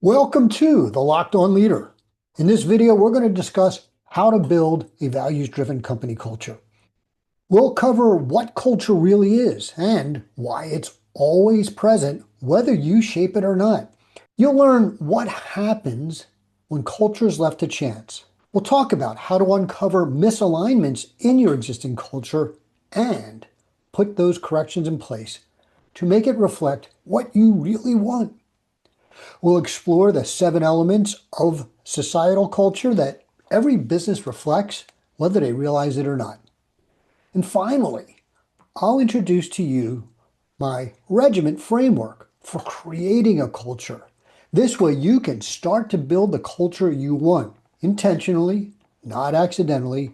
Welcome to the Locked On Leader. In this video, we're going to discuss how to build a values-driven company culture. We'll cover what culture really is and why it's always present, whether you shape it or not. You'll learn what happens when culture is left to chance. We'll talk about how to uncover misalignments in your existing culture and put those corrections in place to make it reflect what you really want. We'll explore the 7 elements of societal culture that every business reflects, whether they realize it or not. And finally, I'll introduce to you my regiment framework for creating a culture. This way you can start to build the culture you want intentionally, not accidentally,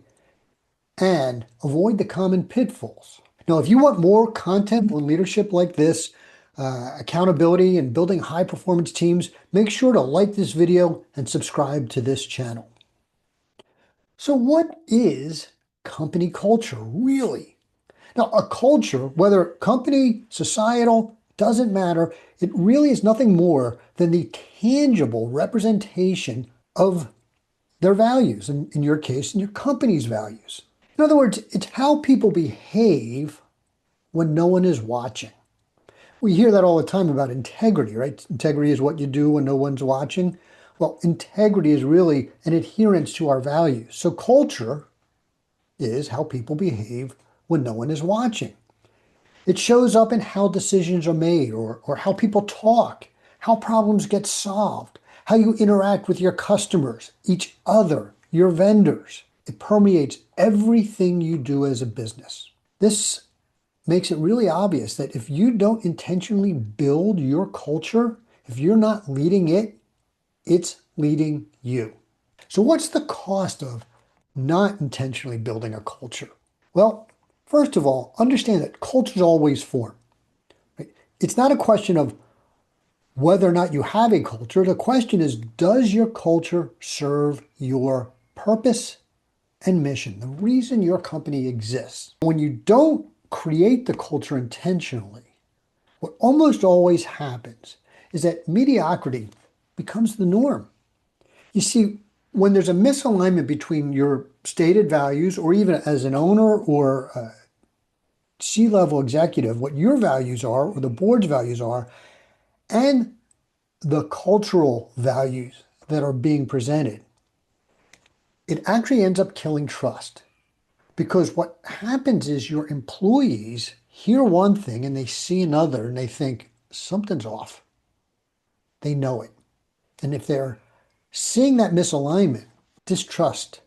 and avoid the common pitfalls. Now, if you want more content on leadership like this, accountability and building high performance teams, make sure to like this video and subscribe to this channel. So what is company culture really? Now, a culture, whether company, societal, doesn't matter, it really is nothing more than the tangible representation of their values, in your case, in your company's values. In other words, it's how people behave when no one is watching. We hear that all the time about integrity, right? Integrity is what you do when no one's watching. Well, integrity is really an adherence to our values. So culture is how people behave when no one is watching. It shows up in how decisions are made or how people talk, how problems get solved, how you interact with your customers, each other, your vendors. It permeates everything you do as a business. This makes it really obvious that if you don't intentionally build your culture, if you're not leading it, it's leading you. So what's the cost of not intentionally building a culture? Well, first of all, understand that cultures always form. Right? It's not a question of whether or not you have a culture. The question is, does your culture serve your purpose and mission, the reason your company exists? When you don't create the culture intentionally, what almost always happens is that mediocrity becomes the norm. You see, when there's a misalignment between your stated values, or even as an owner or a C-level executive, what your values are or the board's values are, and the cultural values that are being presented, it actually ends up killing trust. Because what happens is your employees hear one thing and they see another and they think something's off. They know it. And if they're seeing that misalignment, distrust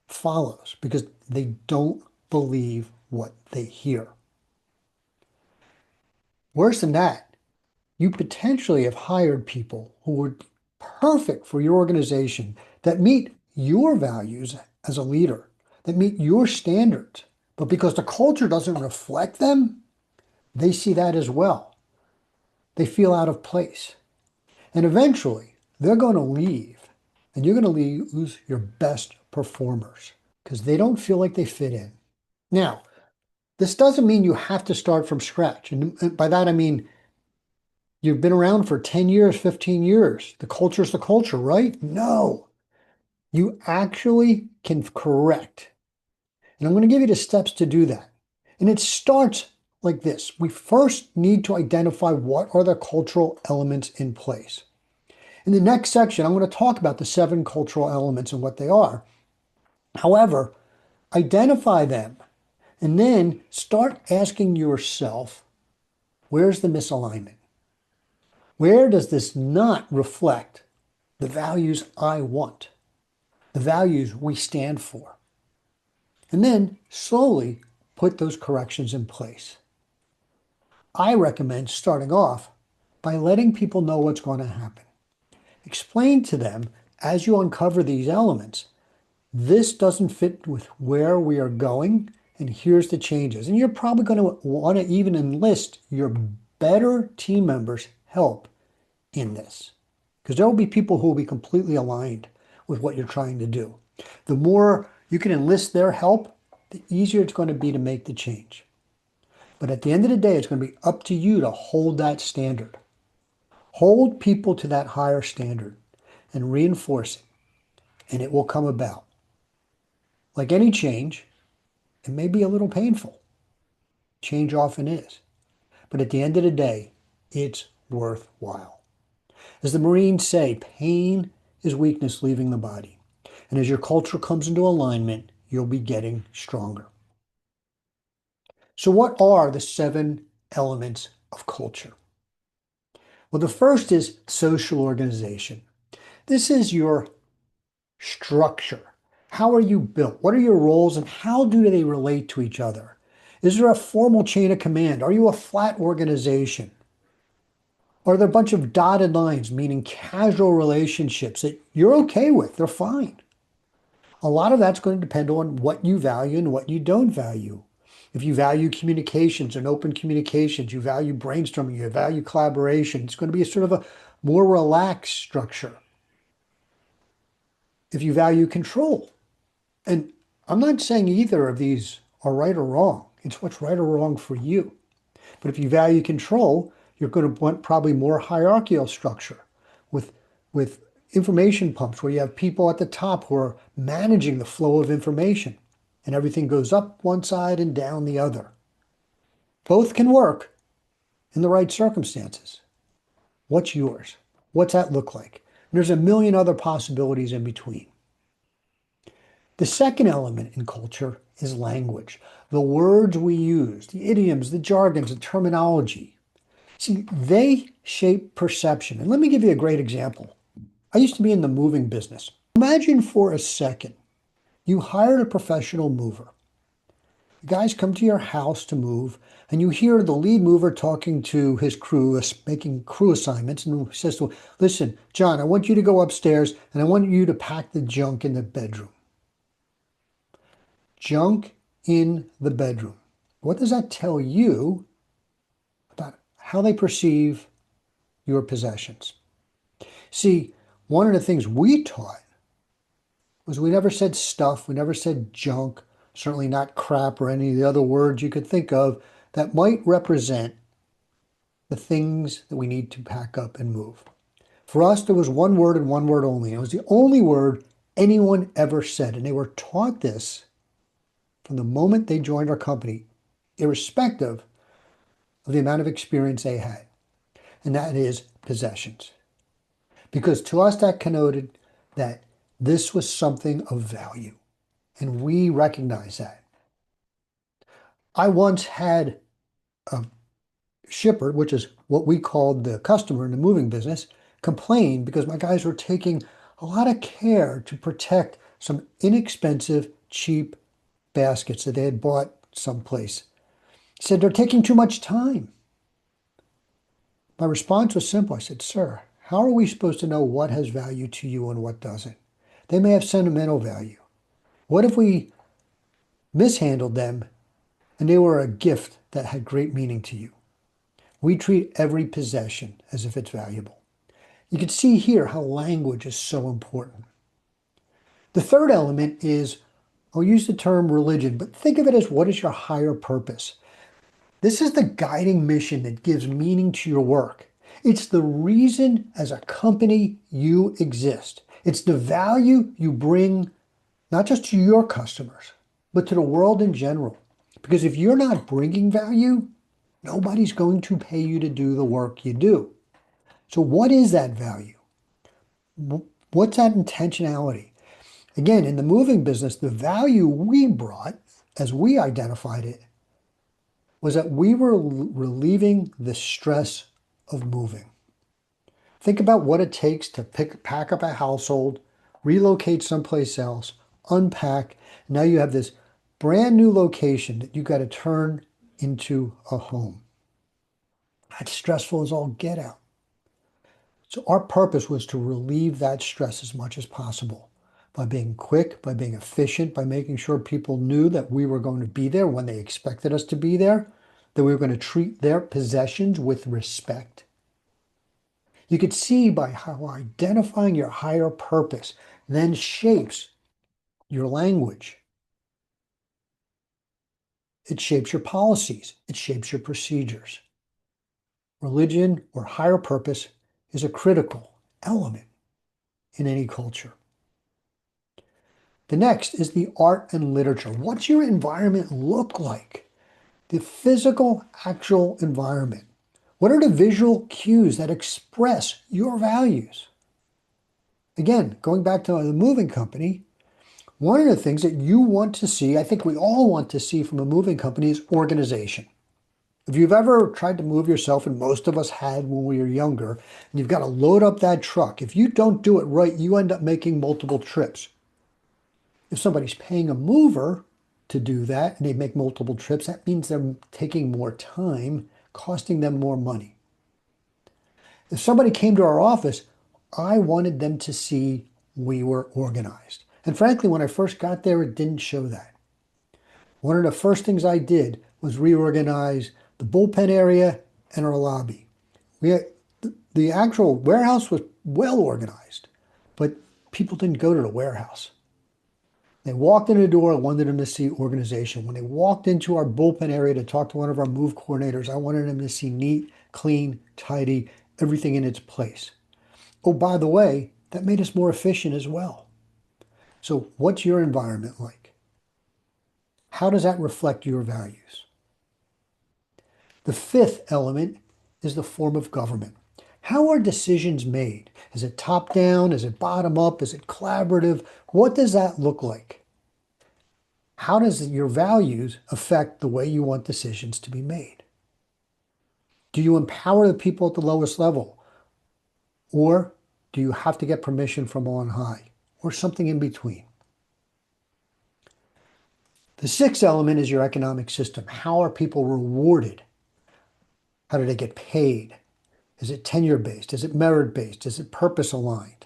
follows because they don't believe what they hear. Worse than that, you potentially have hired people who were perfect for your organization that meet your values as a leader, that meet your standards. But because the culture doesn't reflect them, they see that as well. They feel out of place. And eventually, they're going to leave. And you're going to lose your best performers because they don't feel like they fit in. Now, this doesn't mean you have to start from scratch. And by that, I mean, you've been around for 10 years, 15 years. The culture's the culture, right? No. You actually can correct. And I'm going to give you the steps to do that. And it starts like this. We first need to identify what are the cultural elements in place. In the next section, I'm going to talk about the 7 cultural elements and what they are. However, identify them and then start asking yourself, where's the misalignment? Where does this not reflect the values I want, the values we stand for? And then slowly put those corrections in place. I recommend starting off by letting people know what's going to happen. Explain to them as you uncover these elements, this doesn't fit with where we are going, and here's the changes. And you're probably going to want to even enlist your better team members' help in this, because there will be people who will be completely aligned with what you're trying to do. The more you can enlist their help, the easier it's going to be to make the change. But at the end of the day, it's going to be up to you to hold that standard. Hold people to that higher standard and reinforce it, and it will come about. Like any change, it may be a little painful. Change often is. But at the end of the day, it's worthwhile. As the Marines say, pain is weakness leaving the body. And as your culture comes into alignment, you'll be getting stronger. So, what are the 7 elements of culture? Well, the first is social organization. This is your structure. How are you built? What are your roles and how do they relate to each other? Is there a formal chain of command? Are you a flat organization? Are there a bunch of dotted lines, meaning casual relationships that you're okay with? They're fine. A lot of that's going to depend on what you value and what you don't value. If you value communications and open communications, you value brainstorming, you value collaboration, it's going to be a sort of a more relaxed structure. If you value control, and I'm not saying either of these are right or wrong, it's what's right or wrong for you. But if you value control, you're going to want probably more hierarchical structure with, with information pumps where you have people at the top who are managing the flow of information and everything goes up one side and down the other. Both can work in the right circumstances. What's yours? What's that look like? And there's a million other possibilities in between. The second element in culture is language. The words we use, the idioms, the jargons, the terminology. See, they shape perception. And let me give you a great example. I used to be in the moving business. Imagine for a second you hired a professional mover. The guys come to your house to move, and you hear the lead mover talking to his crew, making crew assignments, and he says to him, listen, John, I want you to go upstairs, and I want you to pack the junk in the bedroom. Junk in the bedroom. What does that tell you about how they perceive your possessions? See, one of the things we taught was we never said stuff, we never said junk, certainly not crap or any of the other words you could think of that might represent the things that we need to pack up and move. For us, there was one word and one word only. It was the only word anyone ever said. And they were taught this from the moment they joined our company, irrespective of the amount of experience they had. And that is possessions. Because to us, that connoted that this was something of value. And we recognize that. I once had a shipper, which is what we called the customer in the moving business, complain because my guys were taking a lot of care to protect some inexpensive, cheap baskets that they had bought someplace. He said, they're taking too much time. My response was simple. I said, sir, how are we supposed to know what has value to you and what doesn't? They may have sentimental value. What if we mishandled them and they were a gift that had great meaning to you? We treat every possession as if it's valuable. You can see here how language is so important. The third element is, I'll use the term religion, but think of it as what is your higher purpose? This is the guiding mission that gives meaning to your work. It's the reason as a company you exist. It's the value you bring not just to your customers, but to the world in general. Because if you're not bringing value, nobody's going to pay you to do the work you do. So what is that value? What's that intentionality? Again, in the moving business, the value we brought, as we identified it, was that we were relieving the stress of moving. Think about what it takes to pack up a household, relocate someplace else, unpack. Now you have this brand new location that you got to turn into a home. That's stressful as all get out. So our purpose was to relieve that stress as much as possible by being quick, by being efficient, by making sure people knew that we were going to be there when they expected us to be there, that we were going to treat their possessions with respect. You could see by how identifying your higher purpose then shapes your language. It shapes your policies. It shapes your procedures. Religion or higher purpose is a critical element in any culture. The next is the art and literature. What's your environment look like? The physical, actual environment. What are the visual cues that express your values? Again, going back to the moving company, one of the things that you want to see, I think we all want to see from a moving company, is organization. If you've ever tried to move yourself, and most of us had when we were younger, and you've got to load up that truck, if you don't do it right, you end up making multiple trips. If somebody's paying a mover to do that and they make multiple trips, that means they're taking more time, costing them more money. If somebody came to our office, I wanted them to see we were organized. And frankly, when I first got there, it didn't show that. One of the first things I did was reorganize the bullpen area and our lobby. The actual warehouse was well organized, but people didn't go to the warehouse. They walked in the door, I wanted them to see organization. When they walked into our bullpen area to talk to one of our move coordinators, I wanted them to see neat, clean, tidy, everything in its place. Oh, by the way, that made us more efficient as well. So what's your environment like? How does that reflect your values? The fifth element is the form of government. How are decisions made? Is it top down? Is it bottom up? Is it collaborative? What does that look like? How does your values affect the way you want decisions to be made? Do you empower the people at the lowest level? Or do you have to get permission from on high? Or something in between? The sixth element is your economic system. How are people rewarded? How do they get paid? Is it tenure-based? Is it merit-based? Is it purpose-aligned?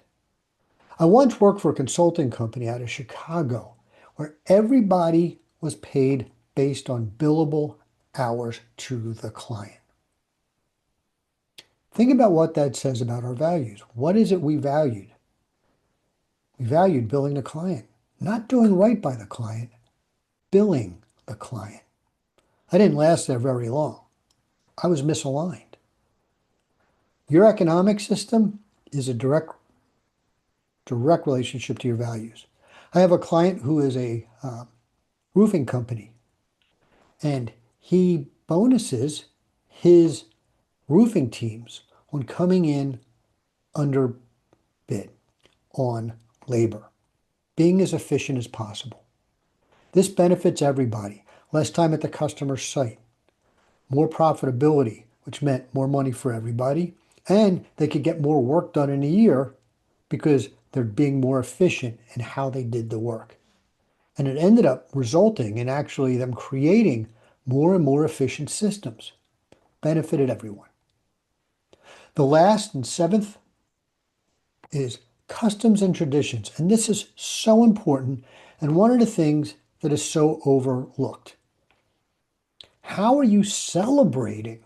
I once worked for a consulting company out of Chicago where everybody was paid based on billable hours to the client. Think about what that says about our values. What is it we valued? We valued billing the client, not doing right by the client, billing the client. I didn't last there very long. I was misaligned. Your economic system is a direct relationship to your values. I have a client who is a roofing company, and he bonuses his roofing teams on coming in under bid on labor, being as efficient as possible. This benefits everybody. Less time at the customer site, more profitability, which meant more money for everybody, and they could get more work done in a year because they're being more efficient in how they did the work. And it ended up resulting in actually them creating more and more efficient systems. Benefited everyone. The last and seventh is customs and traditions. And this is so important and one of the things that is so overlooked. How are you celebrating?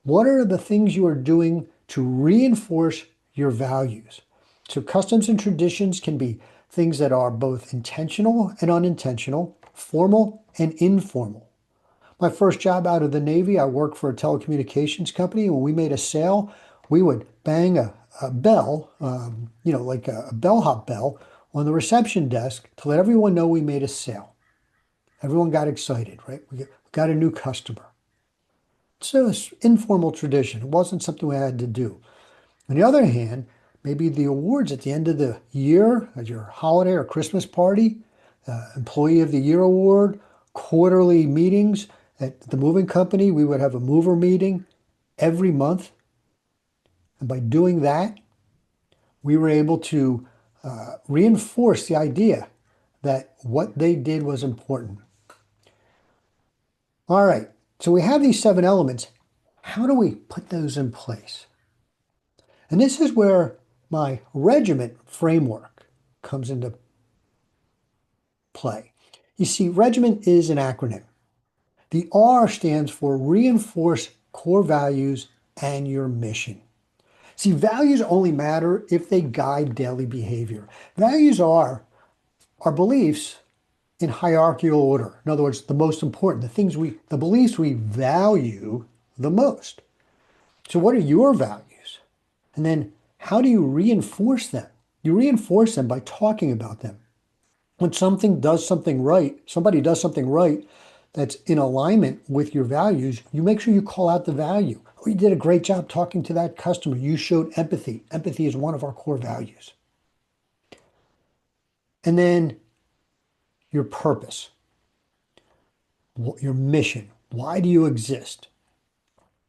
What are the things you are doing to reinforce your values? So customs and traditions can be things that are both intentional and unintentional, formal and informal. My first job out of the Navy, I worked for a telecommunications company. When we made a sale, we would bang a bell, like a bellhop bell on the reception desk to let everyone know we made a sale. Everyone got excited, right? We got a new customer. So it's informal tradition. It wasn't something we had to do. On the other hand, maybe the awards at the end of the year, at your holiday or Christmas party, Employee of the Year award, quarterly meetings at the moving company, we would have a mover meeting every month. And by doing that, we were able to reinforce the idea that what they did was important. All right, so we have these 7 elements. How do we put those in place? And this is where my regiment framework comes into play. You see, regiment is an acronym. The R stands for reinforce core values and your mission. See, values only matter if they guide daily behavior. Values are our beliefs in hierarchical order. In other words, the most important, the beliefs we value the most. So what are your values? And then how do you reinforce them? You reinforce them by talking about them. When somebody does something right that's in alignment with your values, you make sure you call out the value. Oh, you did a great job talking to that customer. You showed empathy. Empathy is one of our core values. And then your purpose, your mission. Why do you exist?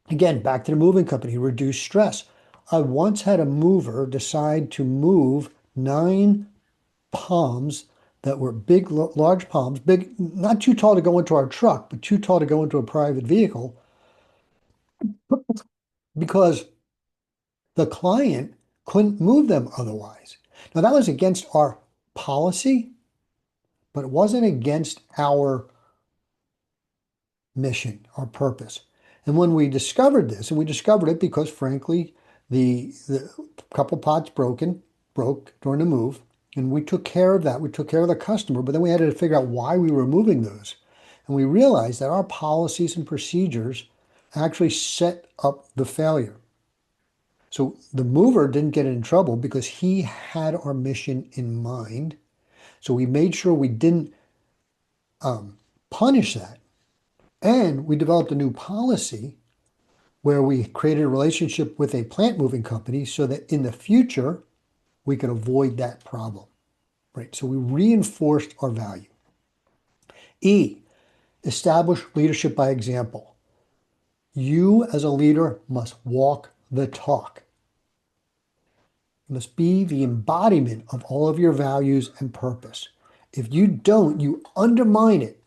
Again, back to the moving company, reduce stress. I once had a mover decide to move 9 palms that were big, large palms, big, not too tall to go into our truck, but too tall to go into a private vehicle because the client couldn't move them otherwise. Now, that was against our policy, but it wasn't against our mission, our purpose. And when we discovered this, and we discovered it because, frankly, the couple pots broke during the move, and we took care of that. We took care of the customer, but then we had to figure out why we were moving those. And we realized that our policies and procedures actually set up the failure. So the mover didn't get in trouble because he had our mission in mind. So we made sure we didn't punish that. And we developed a new policy where we created a relationship with a plant moving company so that in the future we could avoid that problem. Right? So we reinforced our value. E, establish leadership by example. You as a leader must walk the talk. You must be the embodiment of all of your values and purpose. If you don't, you undermine it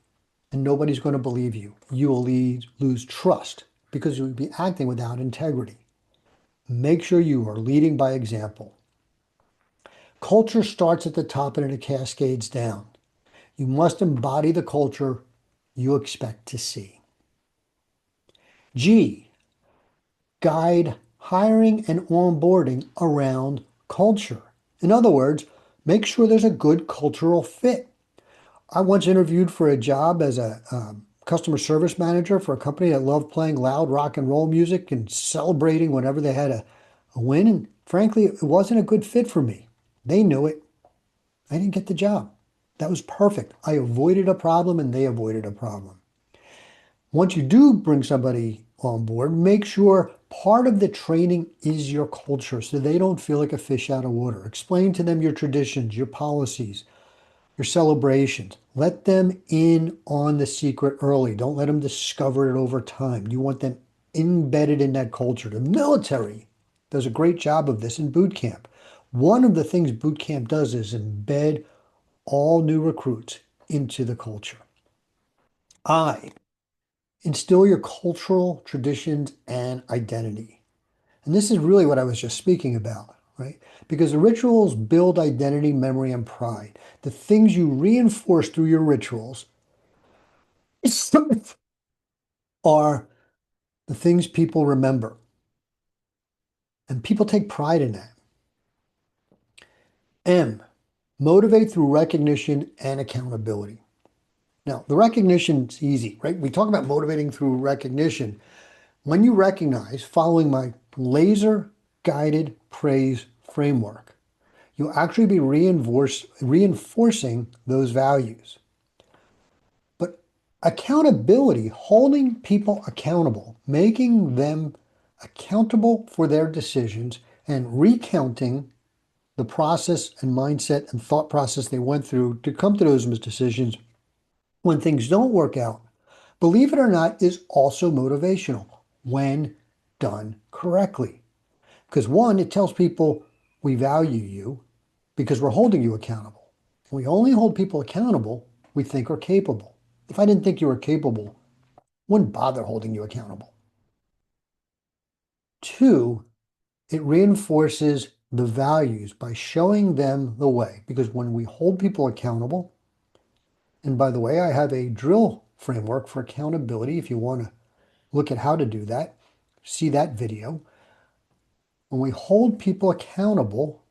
and nobody's going to believe you. You will lose trust because you'll be acting without integrity. Make sure you are leading by example. Culture starts at the top and it cascades down. You must embody the culture you expect to see. G, guide hiring and onboarding around culture. In other words, make sure there's a good cultural fit. I once interviewed for a job as a customer service manager for a company that loved playing loud rock and roll music and celebrating whenever they had a win. And frankly, it wasn't a good fit for me. They knew it. I didn't get the job. That was perfect. I avoided a problem and they avoided a problem. Once you do bring somebody on board, make sure part of the training is your culture so they don't feel like a fish out of water. Explain to them your traditions, your policies, your celebrations. Let them in on the secret early. Don't let them discover it over time. You want them embedded in that culture. The military does a great job of this in boot camp. One of the things boot camp does is embed all new recruits into the culture. I, instill your cultural traditions and identity. And this is really what I was just speaking about, right? Because the rituals build identity, memory, and pride. The things you reinforce through your rituals are the things people remember. And people take pride in that. M, motivate through recognition and accountability. Now, the recognition is easy, right? We talk about motivating through recognition. When you recognize, following my laser guided praise framework, you'll actually be reinforcing those values. But accountability, holding people accountable, making them accountable for their decisions, and recounting the process and mindset and thought process they went through to come to those decisions when things don't work out, believe it or not, is also motivational when done correctly. Because one, it tells people we value you because we're holding you accountable. We only hold people accountable we think are capable. If I didn't think you were capable, I wouldn't bother holding you accountable. Two, it reinforces the values by showing them the way. Because when we hold people accountable, and by the way, I have a drill framework for accountability if you want to look at how to do that, see that video. When we hold people accountable,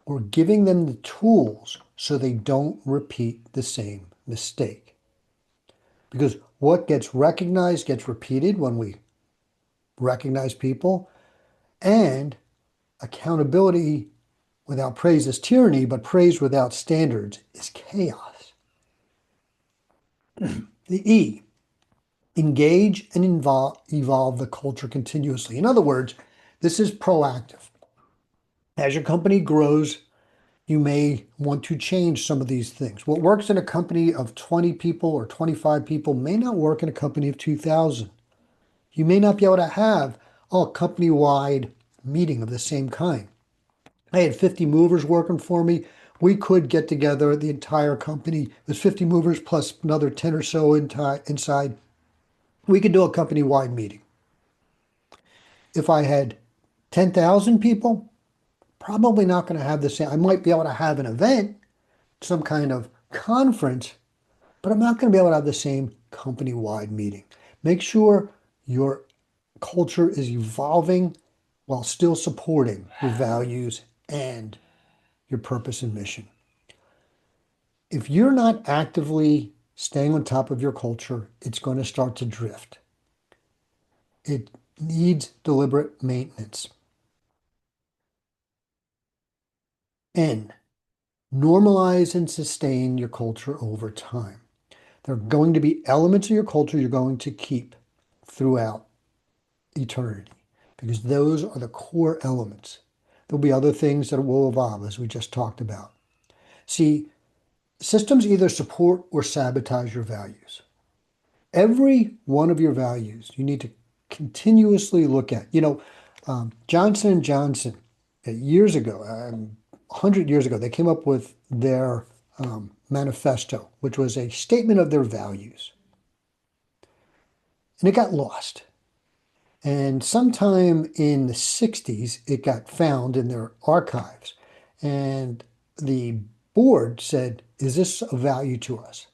we're giving them the tools so they don't repeat the same mistake. Because what gets recognized gets repeated when we recognize people. And Accountability without praise is tyranny, but praise without standards is chaos. The E, engage and evolve the culture continuously. In other words, this is proactive. As your company grows, you may want to change some of these things. What works in a company of 20 people or 25 people may not work in a company of 2,000. You may not be able to have a company-wide meeting of the same kind. I had 50 movers working for me. We could get together, the entire company. There's 50 movers plus another 10 or so inside. We could do a company-wide meeting. If I had 10,000 people, probably not going to have the same. I might be able to have an event, some kind of conference, but I'm not going to be able to have the same company-wide meeting. Make sure your culture is evolving while still supporting your values and your purpose and mission. If you're not actively staying on top of your culture, it's going to start to drift. It needs deliberate maintenance. N, normalize and sustain your culture over time. There are going to be elements of your culture you're going to keep throughout eternity because those are the core elements. There'll be other things that will evolve, as we just talked about. See, systems either support or sabotage your values. Every one of your values you need to continuously look at. Johnson & Johnson, years ago, 100 years ago, they came up with their manifesto, which was a statement of their values. And it got lost. And sometime in the 60s, it got found in their archives. And the board said, is this of value to us?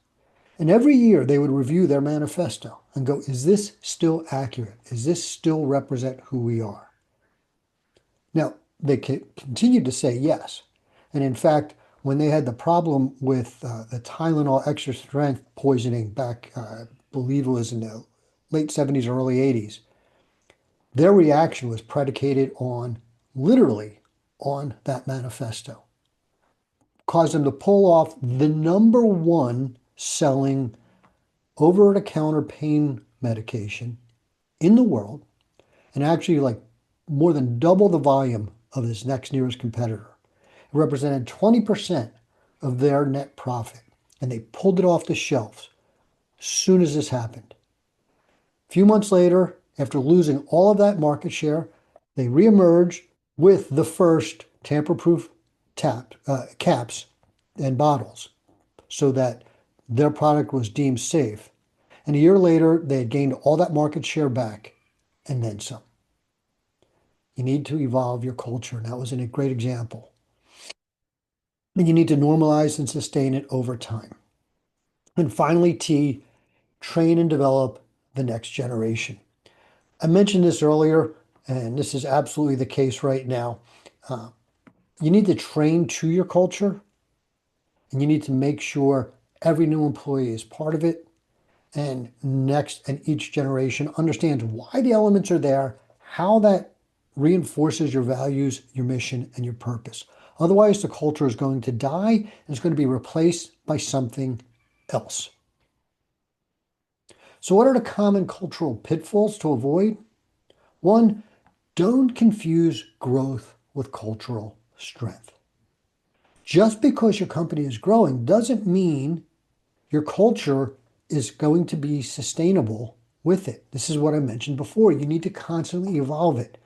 And every year they would review their manifesto and go, is this still accurate? Is this still represent who we are? Now, they continued to say yes. And in fact, when they had the problem with the Tylenol extra strength poisoning back, I believe it was in the late 70s, early 80s, their reaction was predicated on, literally, on that manifesto. Caused them to pull off the #1 selling over-the-counter pain medication in the world, and actually like more than double the volume of his next nearest competitor. It represented 20% of their net profit, and they pulled it off the shelves as soon as this happened. A few months later, after losing all of that market share, they reemerged with the first tamper-proof caps and bottles so that their product was deemed safe. And a year later, they had gained all that market share back and then some. You need to evolve your culture, and that was a great example. And you need to normalize and sustain it over time. And finally, T, train and develop the next generation. I mentioned this earlier, and this is absolutely the case right now. You need to train to your culture, and you need to make sure every new employee is part of it, and each generation understands why the elements are there, how that reinforces your values, your mission, and your purpose. Otherwise, the culture is going to die and it's going to be replaced by something else. So what are the common cultural pitfalls to avoid? One, don't confuse growth with cultural strength. Just because your company is growing doesn't mean your culture is going to be sustainable with it. This is what I mentioned before. You need to constantly evolve it.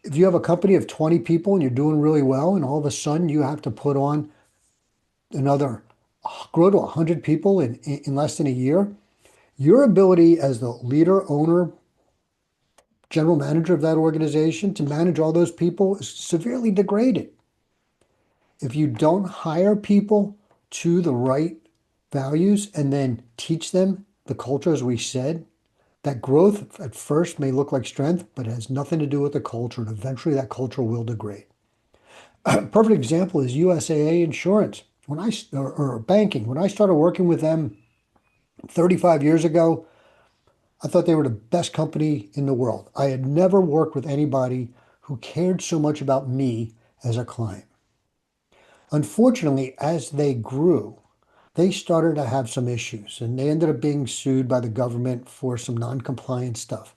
If you have a company of 20 people and you're doing really well, and all of a sudden you have to put on grow to 100 people in less than a year, your ability as the leader, owner, general manager of that organization to manage all those people is severely degraded. If you don't hire people to the right values and then teach them the culture, as we said, that growth at first may look like strength, but it has nothing to do with the culture, and eventually that culture will degrade. A perfect example is USAA Insurance, or banking. When I started working with them 35 years ago, I thought they were the best company in the world. I had never worked with anybody who cared so much about me as a client. Unfortunately, as they grew, they started to have some issues and they ended up being sued by the government for some non-compliant stuff.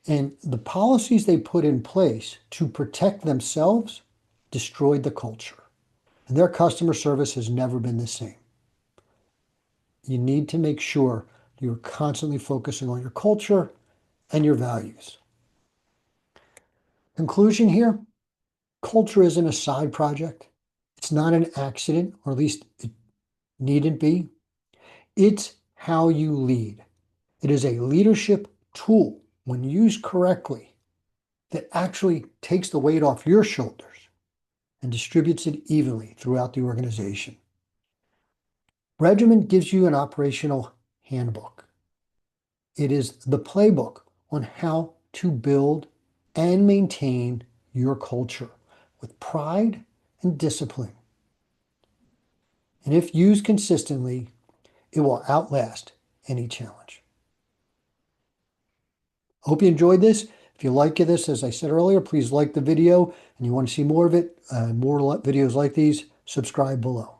And the policies they put in place to protect themselves destroyed the culture. And their customer service has never been the same. You need to make sure you're constantly focusing on your culture and your values. Conclusion here, culture isn't a side project. It's not an accident, or at least it needn't be. It's how you lead. It is a leadership tool when used correctly that actually takes the weight off your shoulders and distributes it evenly throughout the organization. Regiment gives you an operational handbook. It is the playbook on how to build and maintain your culture with pride and discipline. And if used consistently, it will outlast any challenge. Hope you enjoyed this. If you like this, as I said earlier, please like the video, and you want to see more of it, more videos like these, subscribe below.